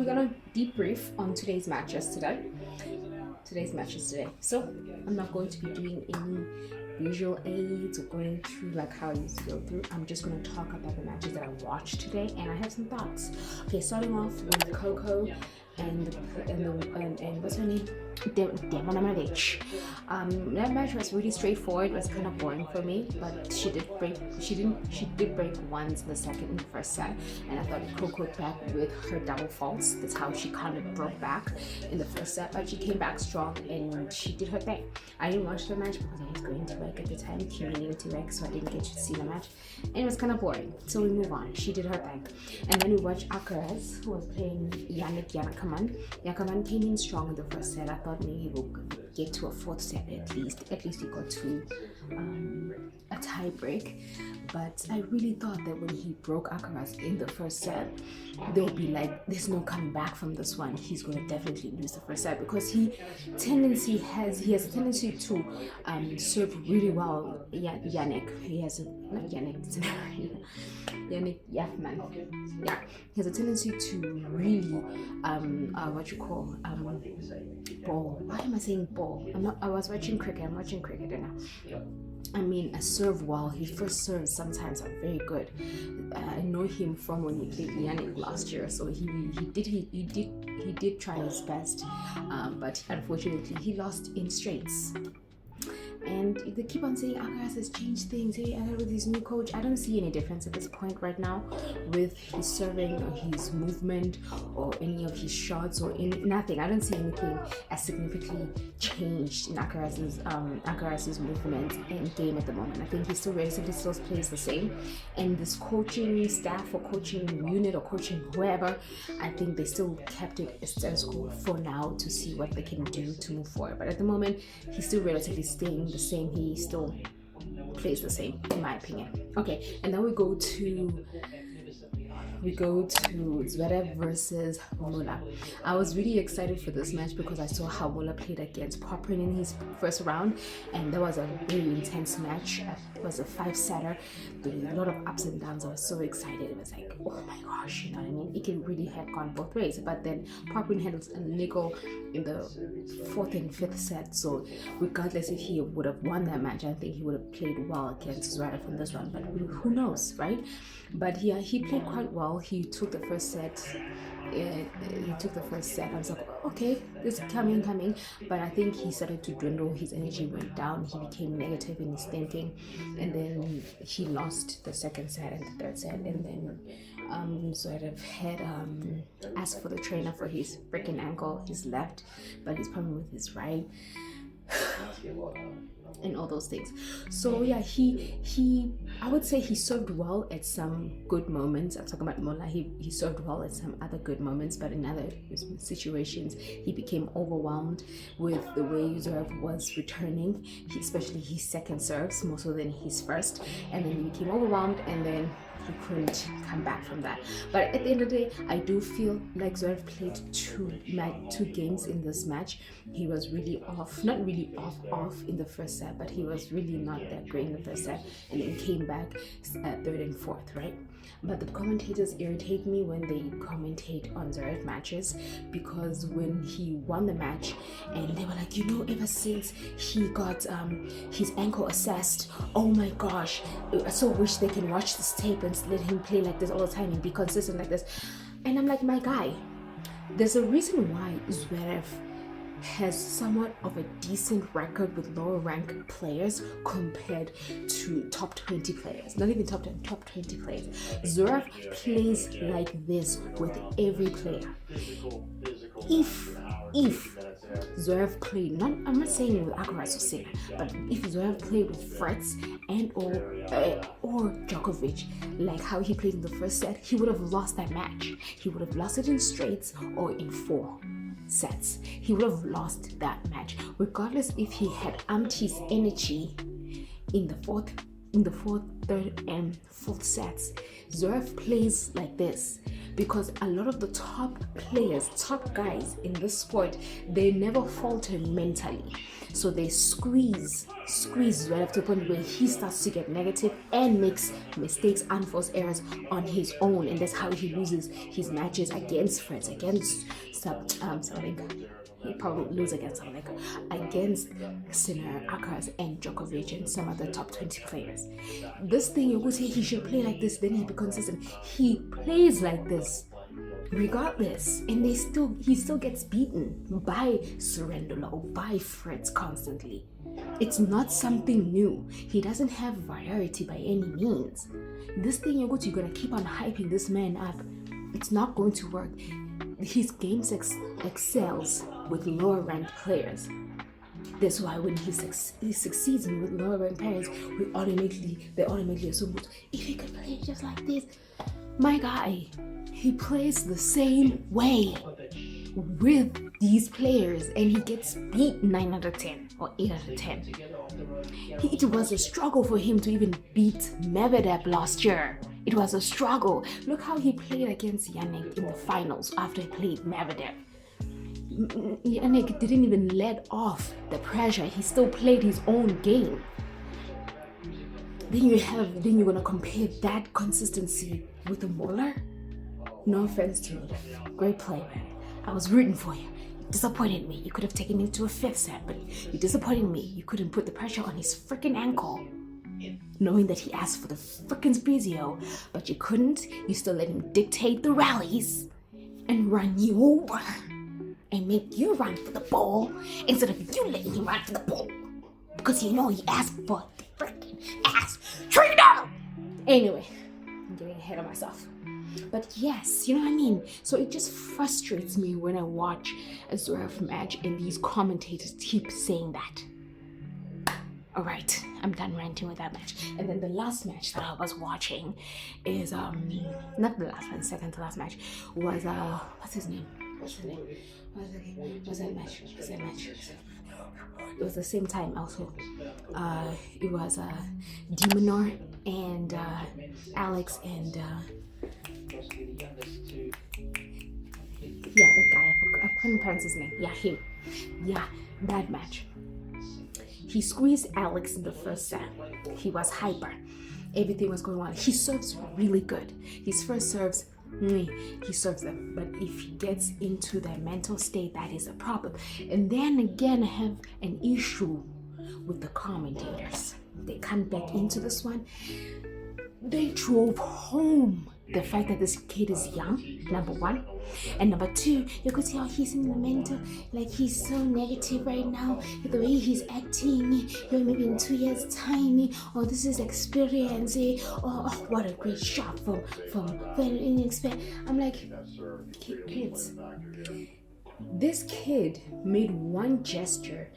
we're gonna debrief on today's matches today. So I'm not going to be doing any visual aids or going through like how I used to go through. I'm just going to talk about the matches that I watched today, and I have some thoughts. Okay, starting off with Coco and what's her name? Demonovic. That match was really straightforward. It was kind of boring for me, but she did break once in the second and the first set, and I thought Coco back with her double faults. That's how she kind of broke back in the first set, but she came back strong and she did her thing. I didn't watch the match because I was going to work at the time, commuting to work, so I didn't get to see the match, and it was kind of boring. So we move on. She did her thing, and then we watched Akaraz, who was playing Yakaman. Yakaman came in strong in the first set. I thought maybe we'll get to a fourth set at least. At least he got to a tie break. But I really thought that when he broke Akaraz in the first set, they'll be like, there's no coming back from this one. He's going to definitely lose the first set because he has a tendency to serve really well. Yannick, he has Yannick Yafman. Yeah, he has a tendency to really ball. Why am I saying ball? I was watching cricket. I'm watching cricket now. I mean, I serve well. His first serves sometimes are very good. I know him from when he played Yannick last year, so he did try his best, but unfortunately he lost in straights. And they keep on saying Akaraz has changed things. Hey, with his new coach, I don't see any difference at this point right now with his serving or his movement or any of his shots or nothing. I don't see anything as significantly changed in Akaraz's movement and game at the moment. I think he still plays the same. And this coaching staff or coaching unit or coaching whoever, I think they still kept it a status quo for now to see what they can do to move forward. But at the moment, he's still relatively staying the same. He still plays the same, in my opinion. Okay, and then we go to Zverev versus Mola. I was really excited for this match because I saw how Mola played against Poprin in his first round, and that was a very intense match. It was a 5-setter with a lot of ups and downs. I was so excited. It was like, oh my gosh, you know what I mean? It can really have gone both ways. But then Poprin had a nickel in the 4th and 5th set, so regardless if he would have won that match, I think he would have played well against Zverev in this one. But who knows, right? But yeah, he played quite well. He took the first set. I was like, okay, this is coming. But I think he started to dwindle. His energy went down. He became negative in his thinking, and then he lost the second set and the third set. And then sort of had asked for the trainer for his freaking ankle, his left, but his problem with his right. And all those things. So yeah, I would say he served well at some good moments. I'm talking about Mola. He served well at some other good moments, but in other situations he became overwhelmed with the way Zverev was returning, especially his second serves more so than his first, and then he became overwhelmed, and then he couldn't come back from that. But at the end of the day, I do feel like Zverev played two games in this match. He was really not really off in the first set, but he was really not that great in the first set, and then came back third and fourth, right? But the commentators irritate me when they commentate on Zverev matches, because when he won the match and they were like, ever since he got his ankle assessed, oh my gosh, I so wish they can watch this tape and let him play like this all the time and be consistent like this. And I'm like, my guy, there's a reason why Zverev has somewhat of a decent record with lower rank players compared to top 20 players. Not even top 10, top 20 players. Zverev plays like this with every player. If Zverev played, I'm not saying with Akaraz or Sinner, but if Zverev played with Fritz and or Djokovic, like how he played in the first set, he would have lost that match. He would have lost it in straights or in 4 sets. He would have lost that match, regardless if he had amped his energy in the fourth, third, and fourth sets. Zverev plays like this because a lot of the top players, top guys in this sport, they never falter mentally. So they squeeze right up to the point where he starts to get negative and makes mistakes, unforced errors on his own, and that's how he loses his matches against friends, against something. He probably lose against something against Sinner, Alcaraz, and Djokovic, and some other top 20 players. This thing you would say he should play like this, then he'd be consistent. He plays like this regardless, and he still gets beaten by Cerundolo, by Fritz constantly. It's not something new. He doesn't have variety by any means. This thing you're gonna keep on hyping this man up. It's not going to work. His game excels with lower ranked players. That's why when he succeeds with lower ranked players, they automatically assume, if he could play just like this, my guy, he plays the same way with these players and he gets beat 9 out of 10 or 8 out of 10. It was a struggle for him to even beat Medvedev last year. It was a struggle. Look how he played against Yannick in the finals after he played Medvedev. Yannick didn't even let off the pressure. He still played his own game. Then you're gonna compare that consistency with the Muller? No offense to you. Great play, man. I was rooting for you. You disappointed me. You could have taken him to a 5th set, but you disappointed me. You couldn't put the pressure on his freaking ankle, knowing that he asked for the freaking physio, but you couldn't. You still let him dictate the rallies and run you over and make you run for the ball instead of you letting him run for the ball because you know he asked for the freaking ass trainer. Anyway, I'm getting ahead of myself. But yes, you know what I mean? So it just frustrates me when I watch a Zverev match and these commentators keep saying that. Alright, I'm done ranting with that match. And then the last match that I was watching is, not the last one, second to last match, was, what's his name? What's that match? It was the same time also. It was Demonor and Alex and that guy. I couldn't pronounce his name. Yeah, him. Yeah, that match. He squeezed Alex in the first set. He was hyper. Everything was going on. He serves really good. His first serves, he serves them. But if he gets into their mental state, that is a problem. And then again, I have an issue with the commentators. They come back into this one. They drove home the fact that this kid is young, number one, and number two, you could see how he's in the mental, like he's so negative right now, the way he's acting, maybe in 2 years time, or this is experience, oh, what a great shot from very inexperienced. I'm like, kids, this kid made one gesture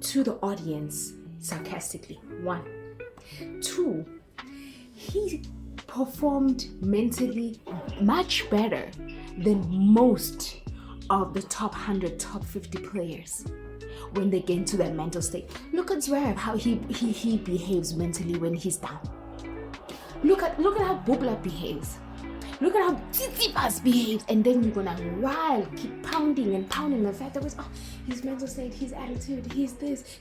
to the audience sarcastically, 1. 2, he performed mentally much better than most of the top 100, top 50 players when they get into their mental state. Look at Zverev, how he behaves mentally when he's down. Look at how Bubla behaves. Look at how Tsitsipas behaves, and then you're gonna keep pounding the fact that his mental state, his attitude, he's this,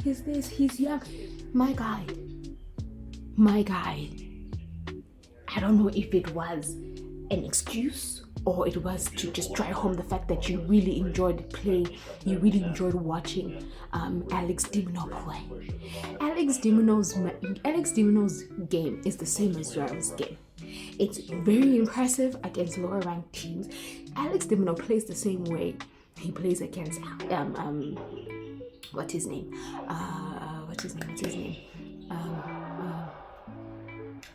he's young. My guy. I don't know if it was an excuse or it was to just drive home the fact that you really enjoyed play, you really enjoyed watching Alex de Minaur play. Alex de Minaur's game is the same as Zverev's game. It's very impressive against lower ranked teams. Alex de Minaur plays the same way he plays against what's his name?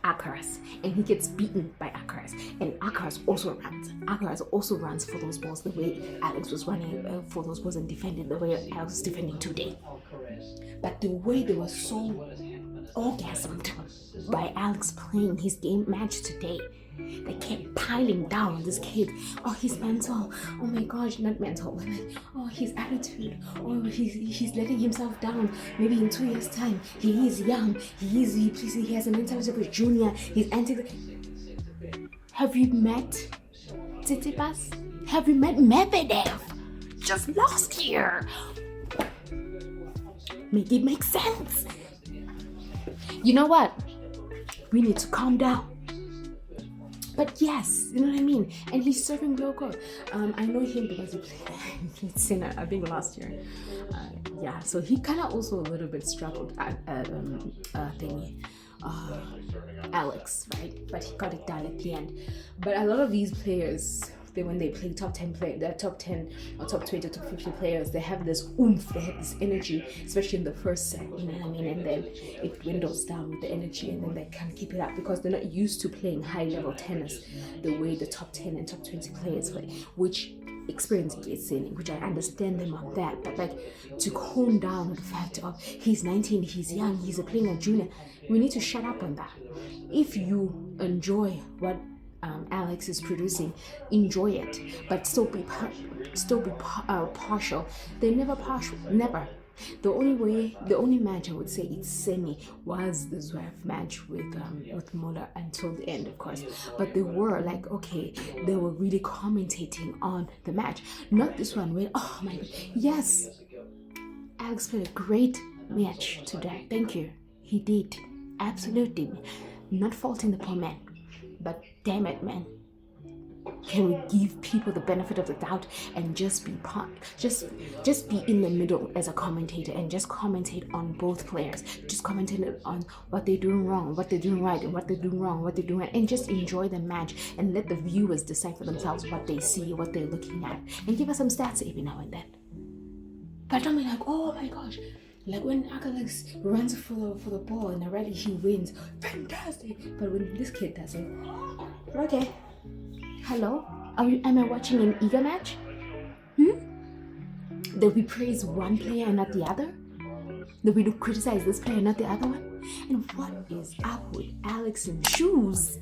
Alcaraz, and he gets beaten by Alcaraz, and Alcaraz also runs for those balls the way Alex was running for those balls and defending the way Alex was defending today. But the way they were so orgasmed by Alex playing his game match today, they kept piling down on this kid. Oh, he's mental. Oh my gosh, not mental. Oh, his attitude. Oh, he's letting himself down. Maybe in 2 years' time, he is young. He has a mentality of a junior. He's anti. Have you met Tsitsipas? Have you met Medvedev? Just last year. Make it make sense. You know what? We need to calm down. But yes, you know what I mean? And he's serving real good. I know him because he played Sinner, I think, last year. Yeah, so he kind of also a little bit struggled at Alex, right? But he got it done at the end. But a lot of these players, when they play top 10 the top 10 or top 20 or top 50 players, they have this oomph, they have this energy, especially in the first set, you know what I mean? And then it dwindles down with the energy, and then they can't keep it up because they're not used to playing high level tennis the way the top 10 and top 20 players play, which experience gets in, which I understand them on that. But like, to calm down the fact of he's 19, he's young, he's playing a junior, we need to shut up on that. If you enjoy what Alex is producing, enjoy it, but still be partial. They're never partial, never. The only match I would say it's semi was the Zverev match with Muller until the end, of course. But they were like, okay, they were really commentating on the match, not this one where, oh my God, yes, Alex played a great match today. Thank you, he did, absolutely. Not faulting the poor man. But damn it, man, can we give people the benefit of the doubt and just be just be in the middle as a commentator and just commentate on both players, just commentate on what they're doing wrong, what they're doing right, and what they're doing wrong, what they're doing right, and just enjoy the match and let the viewers decide for themselves what they see, what they're looking at, and give us some stats every now and then. But don't be like, oh my gosh, like when Alex runs for the ball and already he wins, fantastic. But when this kid does it, okay, hello, am I watching an eager match? That we praise one player and not the other? That we do criticize this player and not the other one? And what is up with Alex in shoes?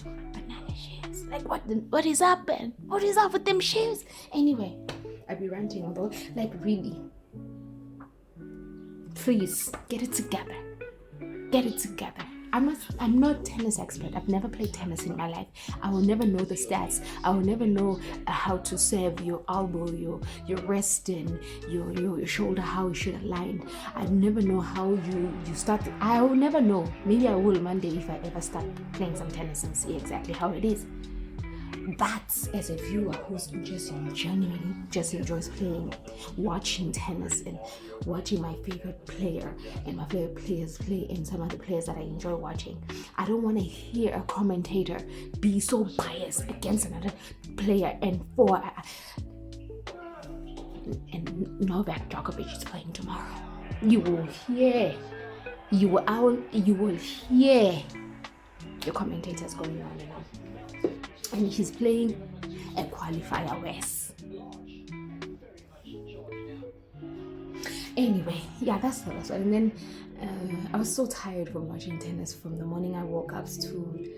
Banana shoes. Like what is up, man? What is up with them shoes? Anyway, I'll be ranting about, like, really. Please get it together. Get it together. I'm not a tennis expert. I've never played tennis in my life. I will never know the stats. I will never know how to serve your elbow, your wrist, and your shoulder, how it should align. I never know how you start. I will never know. Maybe I will one day if I ever start playing some tennis and see exactly how it is. But as a viewer who's just genuinely just enjoys playing, watching tennis and watching my favorite player and my favorite players play and some other players that I enjoy watching, I don't want to hear a commentator be so biased against another player and Novak Djokovic is playing tomorrow. You will hear the commentators going on and on. And he's playing a qualifier West. Anyway, yeah, that's the last one. And then I was so tired from watching tennis from the morning I woke up to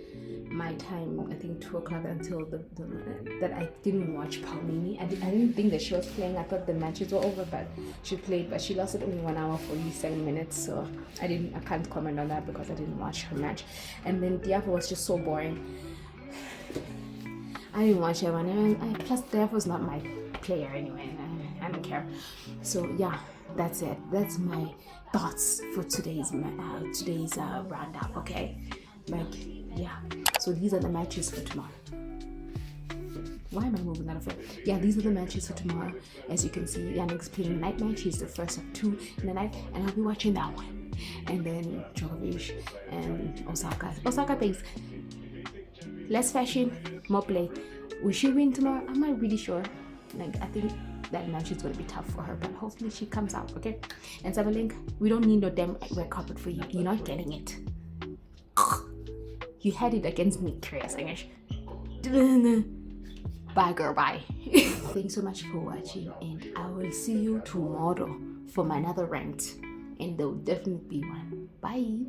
my time, I think 2 o'clock, until that I didn't watch Paulini. I didn't think that she was playing. I thought the matches were over, but she played, but she lasted only 1 hour 47 minutes. So I can't comment on that because I didn't watch her match. And then Diafo was just so boring. I didn't watch that one. Plus, Diafo's not my player anyway. I don't care. So yeah, that's it. That's my thoughts for today's roundup. Okay, like, yeah. So these are the matches for tomorrow. Why am I moving out of it? Yeah, these are the matches for tomorrow. As you can see, Yannick's playing the night match. He's the first of 2 in the night, and I'll be watching that one. And then Djokovic and Osaka. Osaka thinks less fashion, more play. Will she win tomorrow? I'm not really sure. Like, I think that match is going to be tough for her, but hopefully she comes out, okay? And Sabalink, we don't need no damn red carpet for you. You're not getting it. You had it against me, Curious English. Bye, girl, bye. Thanks so much for watching, and I will see you tomorrow for my another rant. And there will definitely be one. Bye.